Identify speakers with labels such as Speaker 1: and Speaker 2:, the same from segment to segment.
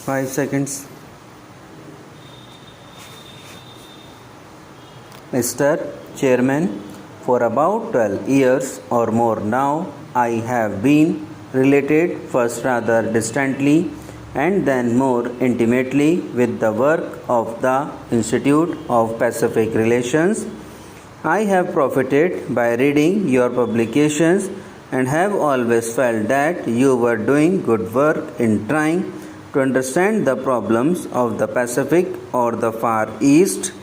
Speaker 1: 5 seconds. Mr. Chairman, for about 12 years or more now, I have been related first rather distantly and then more intimately with the work of the Institute of Pacific Relations. I have profited by reading your publications and have always felt that you were doing good work in trying to understand the problems of the Pacific or the Far East.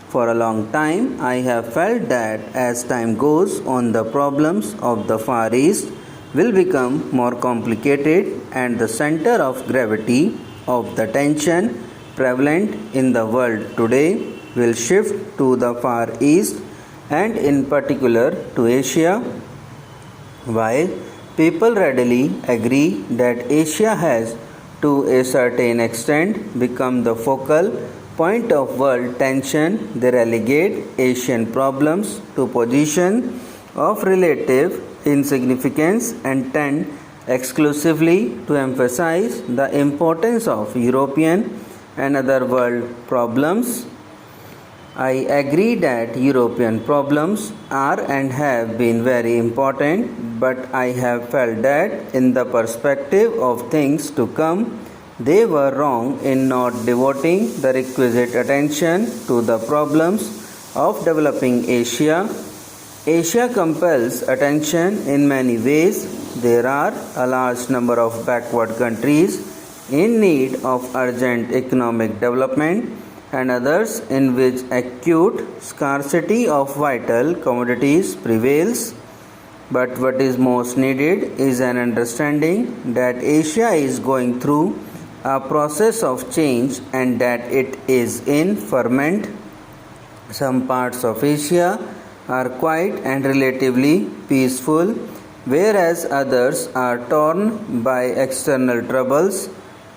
Speaker 1: For a long time, I have felt that as time goes on, the problems of the Far East will become more complicated and the center of gravity of the tension prevalent in the world today will shift to the Far East and in particular to Asia. While people readily agree that Asia has to a certain extent become the focal point of world tension, they relegate Asian problems to position of relative insignificance and tend exclusively to emphasize the importance of European and other world problems. I agree that European problems are and have been very important, but I have felt that in the perspective of things to come, they were wrong in not devoting the requisite attention to the problems of developing Asia. Asia compels attention in many ways. There are a large number of backward countries in need of urgent economic development and others in which acute scarcity of vital commodities prevails. But what is most needed is an understanding that Asia is going through a process of change and that it is in ferment. Some parts of Asia are quiet and relatively peaceful, whereas others are torn by external troubles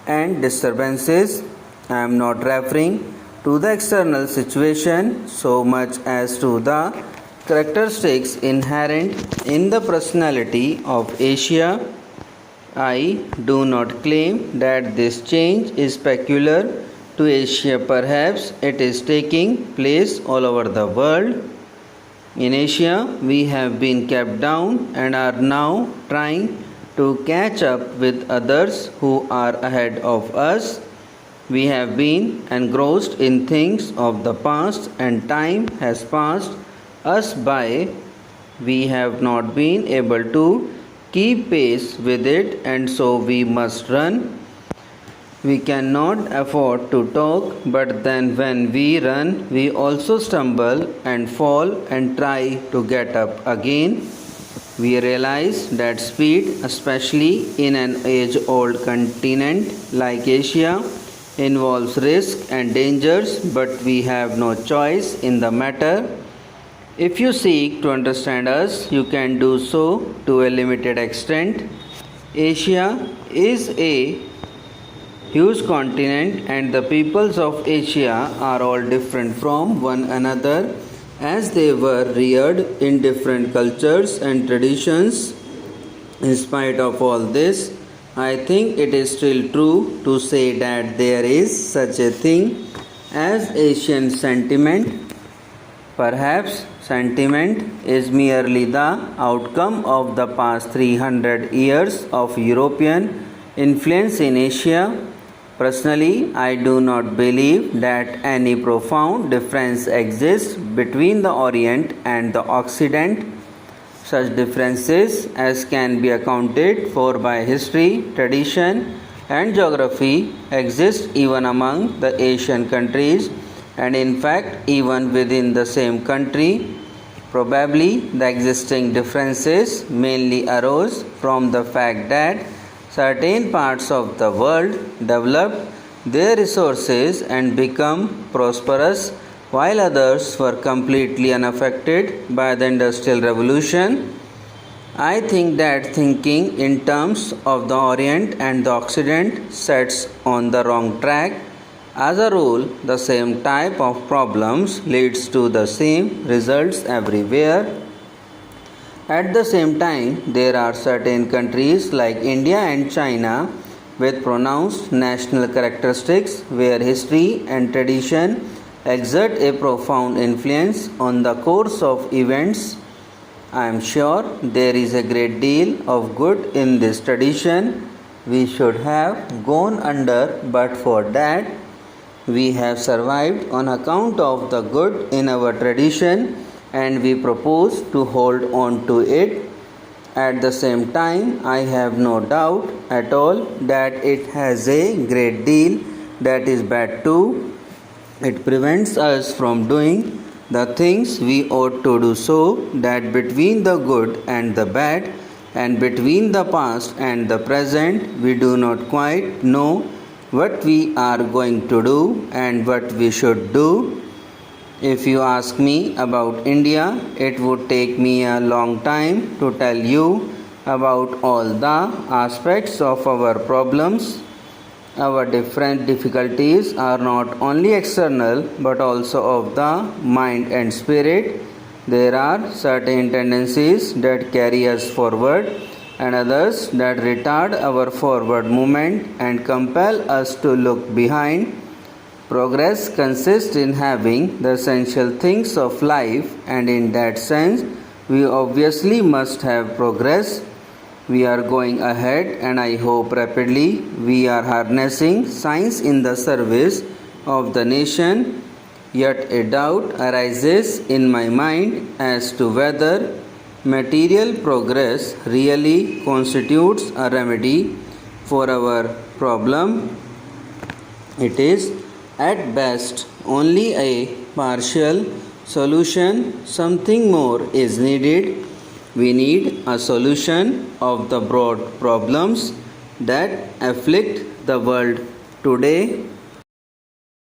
Speaker 1: and disturbances. I am not referring to the external situation so much as to the characteristics inherent in the personality of Asia. I do not claim that this change is peculiar to Asia. Perhaps it is taking place all over the world. In Asia, we have been kept down and are now trying to catch up with others who are ahead of us. We have been engrossed in things of the past and time has passed us by. We have not been able to keep pace with it and so we must run. We cannot afford to talk, but then when we run, we also stumble and fall and try to get up again. We realize that speed, especially in an age-old continent like Asia, involves risk and dangers, but we have no choice in the matter. If you seek to understand us, you can do so to a limited extent. Asia is a huge continent and the peoples of Asia are all different from one another as they were reared in different cultures and traditions. In spite of all this, I think it is still true to say that there is such a thing as Asian sentiment. Perhaps sentiment is merely the outcome of the past 300 years of European influence in Asia. Personally, I do not believe that any profound difference exists between the Orient and the Occident. Such differences as can be accounted for by history, tradition, and geography exist even among the Asian countries and in fact even within the same country. Probably the existing differences mainly arose from the fact that certain parts of the world developed their resources and become prosperous while others were completely unaffected by the Industrial Revolution. I think that thinking in terms of the Orient and the Occident sets on the wrong track. As a rule, the same type of problems leads to the same results everywhere. At the same time, there are certain countries like India and China with pronounced national characteristics where history and tradition exert a profound influence on the course of events. I am sure there is a great deal of good in this tradition. We should have gone under, but for that, we have survived on account of the good in our tradition, and we propose to hold on to it. At the same time, I have no doubt at all that it has a great deal that is bad too. It prevents us from doing the things we ought to do, so that between the good and the bad, and between the past and the present, we do not quite know what we are going to do and what we should do. If you ask me about India, it would take me a long time to tell you about all the aspects of our problems. Our different difficulties are not only external but also of the mind and spirit. There are certain tendencies that carry us forward and others that retard our forward movement and compel us to look behind. Progress consists in having the essential things of life, and in that sense, we obviously must have progress. We are going ahead, and I hope rapidly. We are harnessing science in the service of the nation. Yet a doubt arises in my mind as to whether material progress really constitutes a remedy for our problem. It is at best only a partial solution. Something more is needed. We need a solution of the broad problems that afflict the world today.